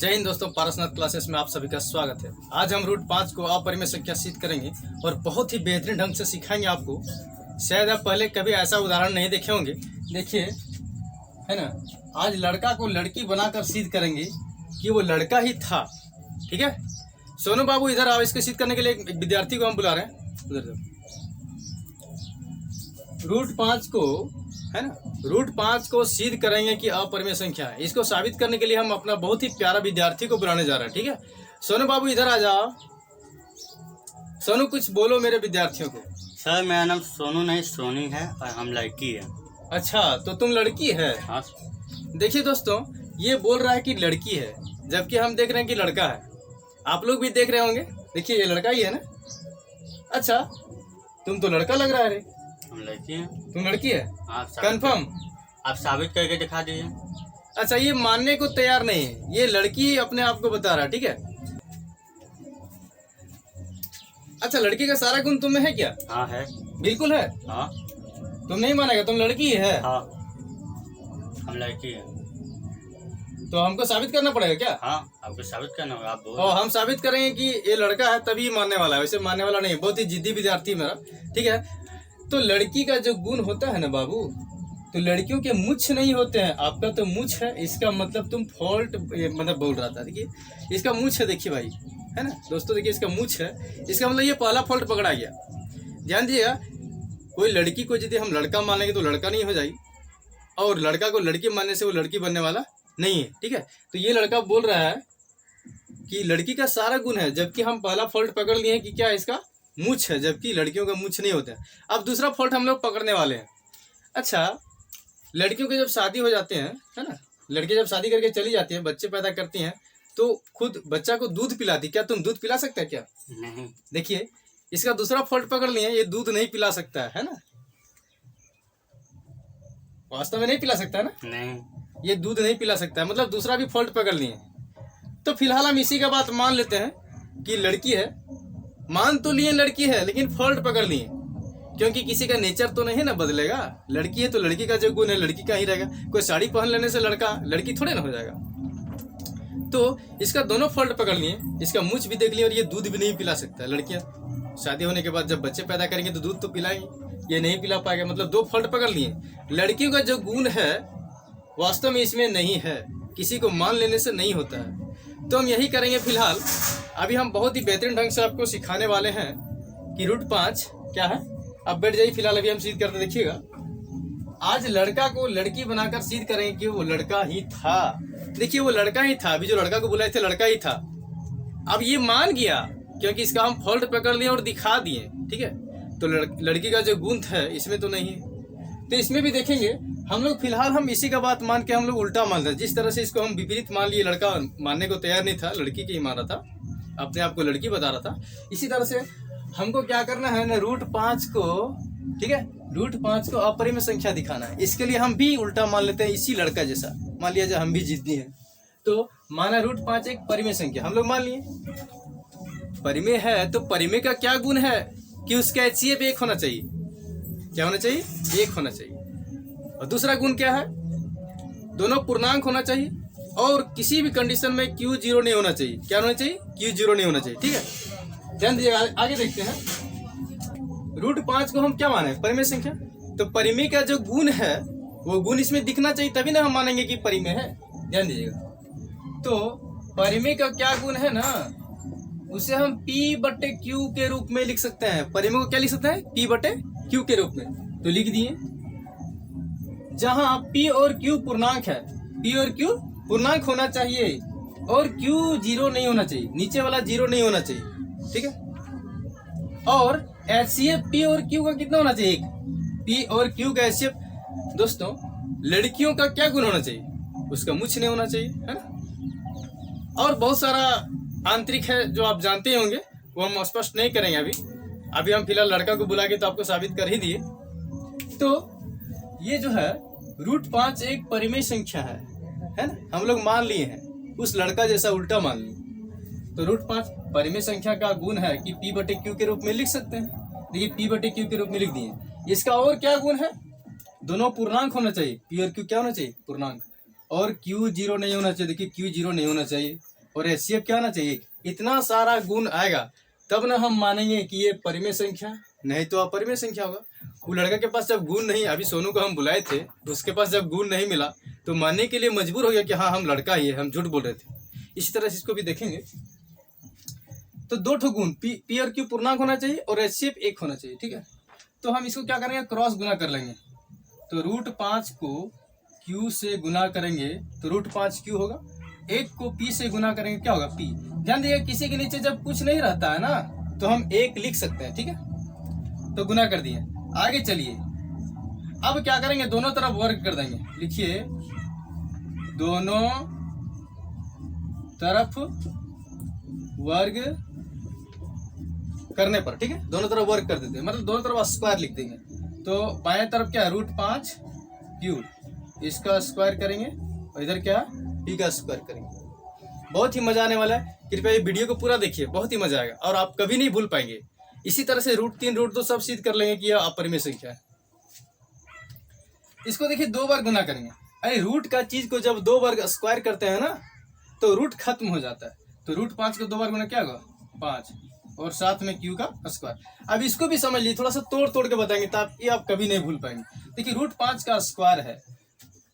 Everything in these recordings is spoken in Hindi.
जय हिंद दोस्तों, पारसनाथ क्लासेस में आप सभी का स्वागत है। आज हम रूट 5 को अपरिमेय संख्या सिद्ध करेंगे और बहुत ही बेहतरीन ढंग से सिखाएंगे आपको। शायद आप पहले कभी ऐसा उदाहरण नहीं देखे होंगे। देखिए, है ना, आज लड़का को लड़की बनाकर सिद्ध करेंगे कि वो लड़का ही था। ठीक है, सोनू बाबू इधर आओ। इसको सिद्ध करने के लिए एक विद्यार्थी को हम बुला रहे हैं। उधर रूट 5 को, है ना, रूट 5 को सिद्ध करेंगे कि अपरिमेय संख्या है। इसको साबित करने के लिए हम अपना बहुत ही प्यारा विद्यार्थी को बुलाने जा रहे हैं। ठीक है, सोनू बाबू इधर आ जाओ। सोनू, कुछ बोलो मेरे विद्यार्थियों को। सर, मेरा नाम सोनू नहीं सोनी है और हम लड़की है। अच्छा, तो तुम लड़की है? हाँ। देखिए दोस्तों, ये बोल रहा है कि लड़की है, जबकि हम देख रहे हैं कि लड़का है। आप लोग भी देख रहे होंगे। देखिए, ये लड़का ही है ना। अच्छा, तुम तो लड़का लग रहा है रे। हम लड़की हैं। तुम लड़की है? कंफर्म? आप साबित करके दिखा दीजिए। अच्छा, ये मानने को तैयार नहीं है। ये लड़की अपने आप को बता रहा है। ठीक है, अच्छा, लड़की का सारा गुण तुम में है क्या? हाँ है। बिल्कुल है। हाँ। तुम नहीं मानेगा, तुम लड़की है। हाँ, हम लड़की है। तो हमको साबित करना पड़ेगा क्या? हाँ, आपको साबित करना होगा। आप बोलो। और हम साबित करेंगे कि ये लड़का है तभी मानने वाला है, वैसे मानने वाला नहीं है। बहुत ही जिद्दी विद्यार्थी मेरा। ठीक है, तो लड़की का जो गुण होता है ना बाबू, तो लड़कियों के मुछ नहीं होते हैं। आपका तो मुछ है, इसका मतलब तुम फॉल्ट मतलब बोल रहा था। देखिए, इसका मुछ है। देखिए भाई, है ना दोस्तों, देखिए इसका मुछ है। इसका मतलब ये पहला फॉल्ट पकड़ा गया। ध्यान दीजिएगा, कोई लड़की को यदि हम लड़का मानेंगे तो लड़का नहीं हो जाएगी, और लड़का को लड़की मानने से वो लड़की बनने वाला नहीं है। ठीक है, तो ये लड़का बोल रहा है कि लड़की का सारा गुण है, जबकि हम पहला फॉल्ट पकड़ लिए हैं कि क्या इसका मुछ है, जबकि लड़कियों का मुछ नहीं होता है। अब दूसरा फॉल्ट हम लोग पकड़ने वाले हैं। अच्छा, लड़कियों की जब शादी हो जाते हैं, है ना, लड़की जब शादी करके चली जाती है, बच्चे पैदा करती हैं, तो खुद बच्चा को दूध पिलाती। क्या तुम दूध पिला सकते हैं क्या? नहीं। देखिए, इसका दूसरा फॉल्ट पकड़ लिए, ये दूध नहीं पिला सकता है ना। वास्तव में नहीं पिला सकता है ना। नहीं, ये दूध नहीं पिला सकता है, मतलब दूसरा भी फॉल्ट पकड़ लिए। तो फिलहाल हम इसी का बात मान लेते हैं कि लड़की है। मान तो लिए लड़की है, लेकिन फॉल्ट पकड़ लिए, क्योंकि किसी का नेचर तो नहीं ना बदलेगा। लड़की है तो लड़की का जो गुण है लड़की का ही रहेगा। कोई साड़ी पहन लेने से लड़की थोड़े ना हो जाएगा। तो इसका दोनों फॉल्ट पकड़ लिए, इसका मुछ भी देख लिए, और ये दूध भी नहीं पिला सकता है। लड़कियां शादी होने के बाद जब बच्चे पैदा करेंगे तो दूध तो पिलाएंगे, ये नहीं पिला पाएगा, मतलब दो फॉल्ट पकड़ लिए। लड़कियों का जो गुण है वास्तव में इसमें नहीं है, किसी को मान लेने से नहीं होता है। तो हम यही करेंगे फिलहाल। अभी हम बहुत ही बेहतरीन ढंग से आपको सिखाने वाले हैं कि रूट 5 क्या है। अब बैठ जाइए, फिलहाल अभी हम सिद्ध करते देखिएगा। आज लड़का को लड़की बनाकर सिद्ध करेंगे कि वो लड़का ही था। देखिए, वो लड़का ही था। अभी जो लड़का को बुलाए थे लड़का ही था। अब ये मान गया क्योंकि इसका हम फॉल्ट पकड़ लिए और दिखा दिए। ठीक है, तो लड़की का जो गुण है इसमें तो नहीं है, तो इसमें भी देखेंगे हम लोग। फिलहाल हम इसी का बात मान के हम लोग उल्टा मान रहे हैं। जिस तरह से इसको हम विपरीत मान लिए, लड़का मानने को तैयार नहीं था, लड़की की ही मान रहा था, अपने आप को लड़की बता रहा था। इसी तरह से हमको क्या करना है ना, रूट 5 को, ठीक है, रूट 5 को अपरिमेय संख्या दिखाना है। इसके लिए हम भी उल्टा मान लेते हैं, इसी लड़का जैसा। मान लिया जाए हम भी जिद्दी हैं, तो माना रूट 5 एक परिमेय संख्या हम लोग मान लिए। परिमेय है तो परिमेय का क्या गुण है कि उसका HCF 1 होना चाहिए। क्या होना चाहिए? 1 होना चाहिए। और दूसरा गुण क्या है? दोनों पूर्णांक होना चाहिए, और किसी भी कंडीशन में Q 0 नहीं होना चाहिए। क्या होना चाहिए? Q 0 नहीं होना चाहिए। ठीक है, ध्यान दीजिएगा। आगे देखते हैं। रूट 5 को हम क्या माने? परिमेय संख्या। तो परिमेय का जो गुण है वो गुण इसमें दिखना चाहिए, तभी ना हम मानेंगे कि परिमेय है। ध्यान दीजिएगा। तो परिमेय का क्या गुण है ना, उसे हम P/Q के रूप में लिख सकते हैं। परिमेय को क्या लिख सकते हैं? P/Q के रूप में। तो लिख दिए, जहां P और Q पूर्णांक है, P और Q पूर्णांक होना चाहिए, और Q 0 नहीं होना चाहिए, नीचे वाला 0 नहीं होना चाहिए। ठीक है, और HCF P और Q का कितना होना चाहिए? P और Q का HCF। दोस्तों, लड़कियों का क्या गुण होना चाहिए? उसका मुछ नहीं होना चाहिए, है ना। और बहुत सारा आंतरिक है जो आप जानते ही होंगे, वो हम स्पष्ट नहीं करेंगे अभी हम फिलहाल लड़का को बुला के तो आपको साबित कर ही दिए। तो ये जो है रूट 5 एक परिमेय संख्या है ना, हम लोग मान लिए हैं, उस लड़का जैसा उल्टा मान लिए। तो रूट 5 परिमेय संख्या का गुण है कि P/Q के रूप में लिख सकते हैं। देखिए, P/Q के रूप में लिख दिए। इसका और क्या गुण है? दोनों पूर्णांक होना चाहिए। P और Q क्या होना चाहिए? पूर्णांक। और Q 0 नहीं होना चाहिए। देखिए, Q 0 नहीं होना चाहिए। और HCF क्या आना चाहिए, इतना सारा गुण आएगा तब ना हम मानेंगे कि ये परिमेय संख्या, नहीं तो अपरिमेय संख्या होगा। वो लड़का के पास जब गुण नहीं, अभी सोनू को हम बुलाए थे, उसके पास जब गुण नहीं मिला तो मानने के लिए मजबूर हो गया कि हाँ हम लड़का ही है, हम झूठ बोल रहे थे। इसी तरह से इसको भी देखेंगे। तो दो ठो गुण P और Q पूर्णांक होना चाहिए और HCF 1 होना चाहिए, ठीक है। तो हम इसको क्या करेंगे, क्रॉस गुना कर लेंगे। तो √5 को Q से गुना करेंगे तो √5Q होगा, 1 को P से गुना करेंगे क्या होगा, P। ध्यान दीजिए किसी के नीचे जब कुछ नहीं रहता है ना तो हम 1 लिख सकते हैं, ठीक है। तो गुना कर दिए, आगे चलिए। अब क्या करेंगे, दोनों तरफ वर्ग कर देंगे। लिखिए दोनों तरफ वर्ग करने पर, ठीक है, दोनों तरफ वर्ग कर देते हैं, मतलब दोनों तरफ स्क्वायर लिख देंगे। तो बाएं तरफ क्या है, √5Q, इसका स्क्वायर करेंगे और इधर क्या, P का स्क्वायर करेंगे। बहुत ही मजा आने वाला है, कृपया ये वीडियो को पूरा देखिए, बहुत ही मजा आएगा और आप कभी नहीं भूल पाएंगे। इसी तरह से √3 √2 सब सिद्ध कर लेंगे कि यह अपरिमेय संख्या है। इसको देखिए 2 बार गुना करेंगे। अरे रूट का चीज को जब 2 बार स्क्वायर करते हैं ना तो रूट खत्म हो जाता है। तो √5 को 2 बार गुना क्या होगा, 5, और साथ में Q का स्क्वायर। अब इसको भी समझ लीजिए, थोड़ा सा तोड़ तोड़ के बताएंगे ताकि आप कभी नहीं भूल पाएंगे। देखिए √5 का स्क्वायर है,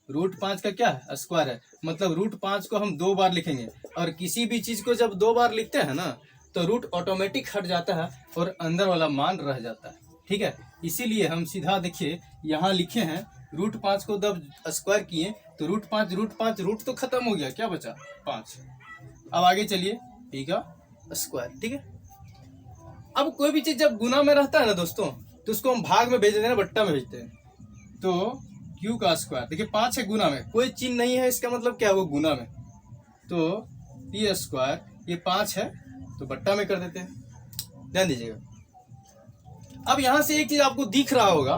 √5 का क्या है, स्क्वायर है, मतलब √5 को हम 2 बार लिखेंगे। और किसी भी चीज को जब 2 बार लिखते हैं ना तो रूट ऑटोमेटिक हट जाता है और अंदर वाला मान रह जाता है, ठीक है। इसीलिए हम सीधा देखिए यहाँ लिखे हैं, √5 को जब स्क्वायर किए तो √5 रूट तो खत्म हो गया, क्या बचा, 5। अब आगे चलिए, P का स्क्वायर, ठीक है। अब कोई भी चीज जब गुना में रहता है ना दोस्तों तो उसको हम भाग में भेज देते हैं, बट्टा में भेजते हैं। तो Q का स्क्वायर, देखिए 5 है गुना में, कोई चिन्ह नहीं है, इसका मतलब क्या है, वो गुना में। तो P स्क्वायर, ये 5 है तो बट्टा में कर देते हैं, ध्यान दीजिएगा। अब यहां से एक चीज आपको दिख रहा होगा,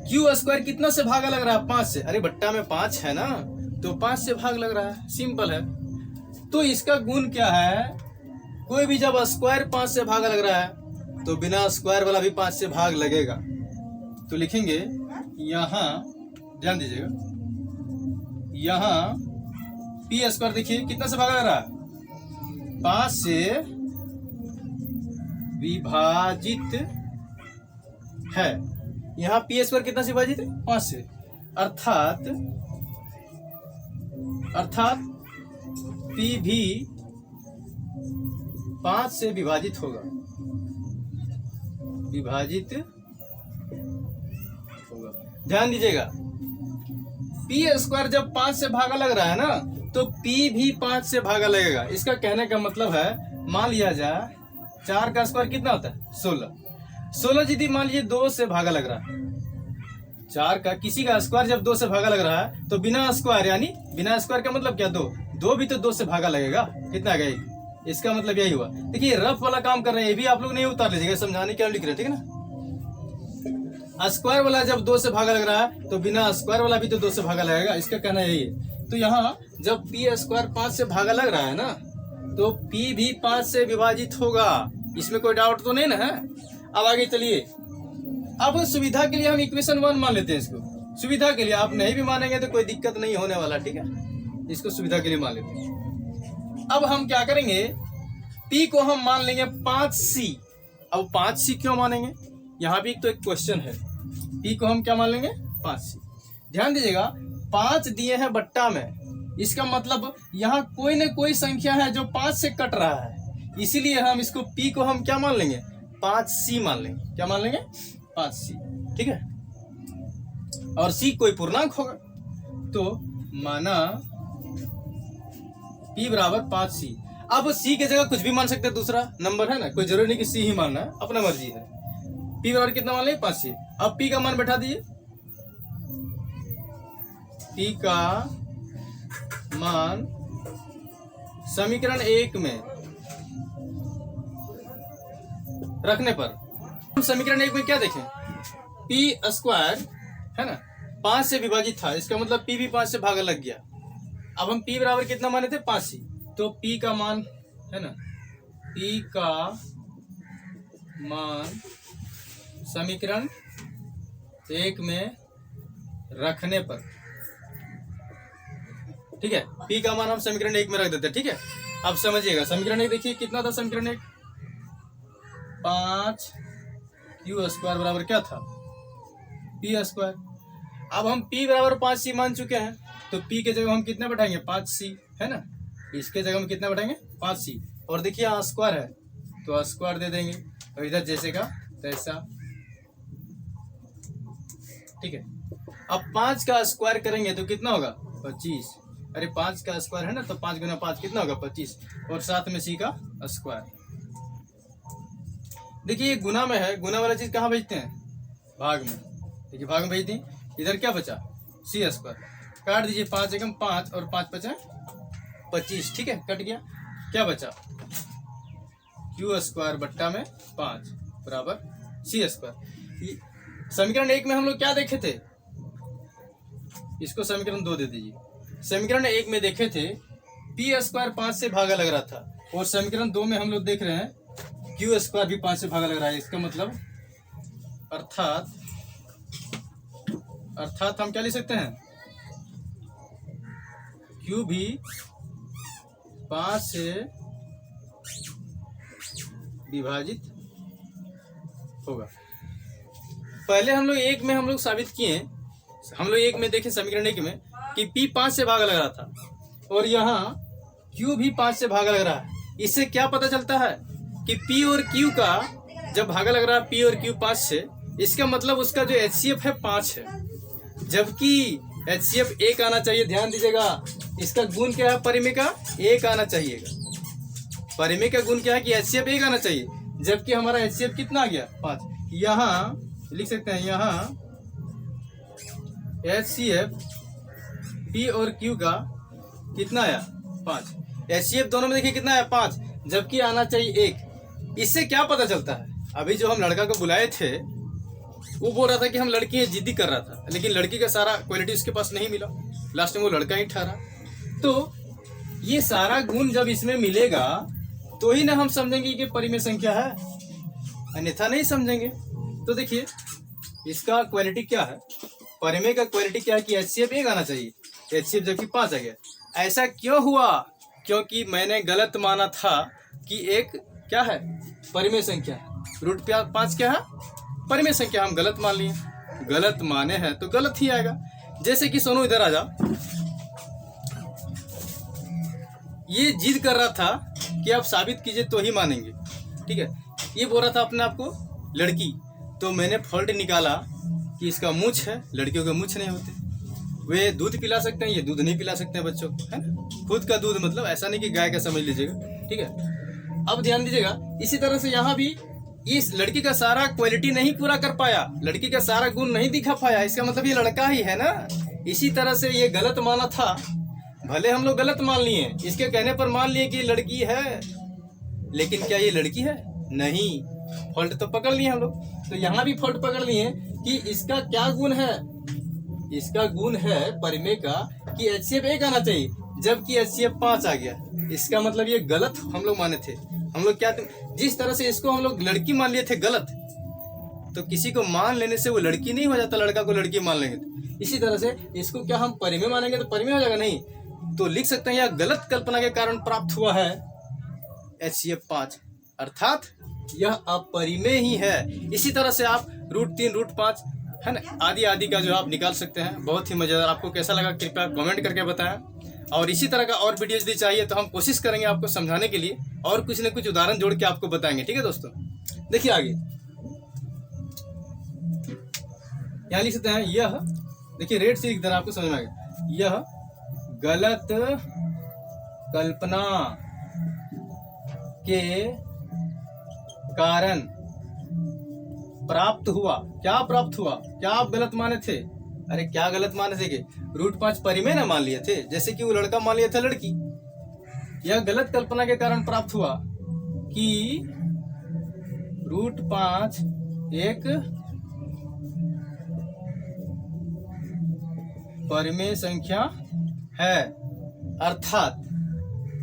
Q स्क्वायर कितना से भागा लग रहा है, 5 से। अरे बट्टा में 5 है ना तो 5 से भाग लग रहा है, सिंपल है। तो इसका गुण क्या है, कोई भी जब स्क्वायर 5 से भागा लग रहा है तो बिना स्क्वायर वाला भी 5 से भाग लगेगा। तो लिखेंगे यहाँ, ध्यान दीजिएगा, यहाँ P स्क्वायर देखिए कितना से भागा लग रहा है, 5 से विभाजित है। यहाँ P स्क्वायर कितना से विभाजित है, 5 से, अर्थात P भी 5 से विभाजित होगा, विभाजित होगा। ध्यान दीजिएगा, P स्क्वायर जब 5 से भागा लग रहा है ना तो P भी 5 से भागा लगेगा। इसका कहने का मतलब है, मान लिया जाए 4 का स्क्वायर कितना होता है, 16 यदि मान लीजिए 2 से भागा लग रहा है, 4 का किसी का स्क्वायर जब 2 से भागा लग रहा है तो बिना स्क्वायर, यानी बिना स्क्वायर का मतलब क्या, 2 भी तो 2 से भागा लगेगा, कितना आ गया, इसका मतलब यही हुआ। देखिए रफ वाला काम कर रहे हैं, ये भी आप लोग नहीं उतार लीजिएगा, समझाने क्या लिख रहे हैं, ठीक है ना। स्क्वायर वाला जब 2 से भागा लग रहा है तो बिना स्क्वायर वाला भी तो 2 से भागा लगेगा, इसका कहना यही है। तो यहाँ जब P स्क्वायर 5 से भागा लग रहा है ना तो P भी 5 से विभाजित होगा, इसमें कोई डाउट तो नहीं ना है। अब आगे चलिए, अब सुविधा के लिए हम इक्वेशन 1 मान लेते हैं इसको, सुविधा के लिए। आप नहीं भी मानेंगे तो कोई दिक्कत नहीं होने वाला, ठीक है, इसको सुविधा के लिए मान लेते हैं। अब हम क्या करेंगे, P को हम मान लेंगे 5C। अब 5C क्यों मानेंगे, यहाँ भी तो एक क्वेश्चन है। P को हम क्या मान लेंगे, 5C। ध्यान दीजिएगा 5 दिए हैं बट्टा में, इसका मतलब यहाँ कोई न कोई संख्या है जो 5 से कट रहा है, इसीलिए हम इसको P को हम क्या मान लेंगे, 5C मान लेंगे। क्या मान लेंगे, 5C, ठीक है। और C कोई पूर्णांक होगा, तो माना P बराबर 5C। अब C की जगह कुछ भी मान सकते हैं, दूसरा नंबर है ना, कोई जरूरी नहीं कि C ही मानना है, अपना मर्जी है। P बराबर कितना मान लें, 5C। अब P का मान बैठा दीजिए, P का मान समीकरण 1 में रखने पर हम समीकरण 1 में क्या देखें, P स्क्वायर है ना 5 से विभाजित था, इसका मतलब P भी 5 से भागा लग गया। अब हम P बराबर कितना माने थे, 5C। तो P का मान है ना, P का मान समीकरण 1 में रखने पर, ठीक है, P का मान हम समीकरण 1 में रख देते हैं, ठीक है। अब समझिएगा समीकरण एक देखिए कितना था समीकरण एक 5q² बराबर क्या था p²। अब हम p बराबर 5c मान चुके हैं तो p के जगह हम कितना बैठाएंगे 5c है ना, इसके जगह हम कितना बैठाएंगे 5c। और देखिए यहाँ स्क्वायर है तो स्क्वायर दे देंगे और इधर जैसे का तैसा, ठीक है। अब 5 का स्क्वायर करेंगे तो कितना होगा 25। अरे 5 का स्क्वायर है ना तो 5 गुना 5 कितना होगा 25 और साथ में c का स्क्वायर। देखिए ये गुना में है, गुना वाला चीज कहाँ भेजते हैं भाग में, देखिए भाग में भेज दी। इधर क्या बचा c², काट दीजिए 5 एकम 5 और 5 बचा 25, ठीक है कट गया। क्या बचा q² बट्टा में 5 बराबर c²। समीकरण 1 में हम लोग क्या देखे थे, इसको समीकरण 2 दे दीजिए। समीकरण 1 में देखे थे p² 5 से भागा लग रहा था और समीकरण 2 में हम लोग देख रहे हैं q² भी 5 से भागा लग रहा है। इसका मतलब अर्थात हम क्या लिख सकते हैं q भी 5 से विभाजित होगा। पहले हम लोग एक में हम लोग साबित किए, हम लोग एक में देखे समीकरण 1 में कि p 5 से भागा लग रहा था और यहाँ q भी 5 से भागा लग रहा है। इससे क्या पता चलता है कि p और q का जब भागा लग रहा है p और q 5 से, इसका मतलब उसका जो HCF है 5 है, जबकि HCF 1 आना चाहिए। ध्यान दीजिएगा इसका गुण क्या है परिमेय का 1 आना चाहिएगा। परिमेय का गुण क्या है कि HCF 1 आना चाहिए, जबकि हमारा HCF कितना आ गया 5। यहाँ लिख सकते हैं यहाँ HCF P और Q का कितना आया 5। HCF दोनों में देखिए कितना आया 5, जबकि आना चाहिए 1। इससे क्या पता चलता है, अभी जो हम लड़का को बुलाए थे वो बोल रहा था कि हम लड़की है, जिद्दी कर रहा था, लेकिन लड़की का सारा क्वालिटी उसके पास नहीं मिला, लास्ट में वो लड़का ही ठहरा। तो ये सारा गुण जब इसमें मिलेगा तो ही ना हम समझेंगे कि परिमेय संख्या है, अन्यथा नहीं समझेंगे। तो देखिए इसका क्वालिटी क्या है, परिमेय का क्वालिटी क्या है कि HCF 1 आना चाहिए, HCF जबकि 5 आ गया। ऐसा क्यों हुआ, क्योंकि मैंने गलत माना था कि एक क्या है परिमेय संख्या, √5 क्या है परिमेय संख्या, हम गलत मान लिए। गलत माने हैं तो गलत ही आएगा। जैसे कि सोनू इधर आ जा, ये जिद कर रहा था कि आप साबित कीजिए तो ही मानेंगे, ठीक है। ये बोल रहा था अपने आप को लड़की, तो मैंने फॉल्ट निकाला कि इसका मूछ है, लड़कियों के मूछ नहीं होते, वे दूध पिला सकते हैं, ये दूध नहीं पिला सकते हैं बच्चों को, है ना। खुद का दूध मतलब ऐसा नहीं कि गाय का समझ लीजिएगा, ठीक है। अब ध्यान दीजिएगा इसी तरह से यहाँ भी इस लड़की का सारा क्वालिटी नहीं पूरा कर पाया, लड़की का सारा गुण नहीं दिखा पाया, इसका मतलब ये लड़का ही है ना। इसी तरह से ये गलत माना था, भले हम लोग गलत मान लिए, इसके कहने पर मान लिए कि लड़की है, लेकिन क्या ये लड़की है नहीं, फॉल्ट तो पकड़ लिए हम लोग। तो यहाँ भी फॉल्ट पकड़ लिए कि इसका क्या गुण है, इसका गुण है परिमेय का कि HCF 1 आना चाहिए, जबकि HCF 5 आ गया। इसका मतलब ये गलत हम लोग माने थे। हम लोग क्या, जिस तरह से इसको हम लोग लड़की मान लिए थे गलत, तो किसी को मान लेने से वो लड़की नहीं हो जाता, लड़का को लड़की मान लेंगे तो। इसी तरह से इसको क्या हम परिमेय मानेंगे तो परिमेय हो जाएगा नहीं, तो लिख सकते हैं यह गलत कल्पना के कारण प्राप्त हुआ है HCF 5, अर्थात यह अपरिमेय ही है। इसी तरह से आप √3 √5 है ना आदि आदि का जो आप निकाल सकते हैं। बहुत ही मजेदार। आपको कैसा लगा कृपया कमेंट करके बताएं, और इसी तरह का और वीडियोज भी चाहिए तो हम कोशिश करेंगे आपको समझाने के लिए, और कुछ न कुछ उदाहरण जोड़ के आपको बताएंगे, ठीक है दोस्तों। देखिए आगे यहाँ लिख सकते हैं, यह देखिए रेड से लिख देना, आपको समझ में आ गया। यह गलत कल्पना के कारण प्राप्त हुआ। क्या प्राप्त हुआ, क्या आप गलत माने थे, अरे क्या गलत माने थे कि √5 परिमेय ना मान लिए थे, जैसे कि वो lड़का मान लिया था लड़की। यह गलत कल्पना के कारण प्राप्त हुआ कि √5 एक परिमेय संख्या है, अर्थात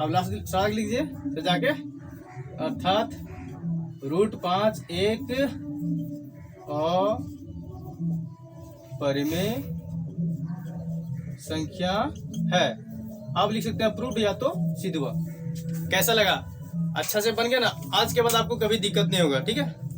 अब लास्ट लिख लीजिए तो जाके, अर्थात √5 एक अपरिमेय संख्या है। आप लिख सकते हैं प्रूफ या तो सिद्ध हुआ। कैसा लगा? अच्छा से बन गया ना? आज के बाद आपको कभी दिक्कत नहीं होगा, ठीक है।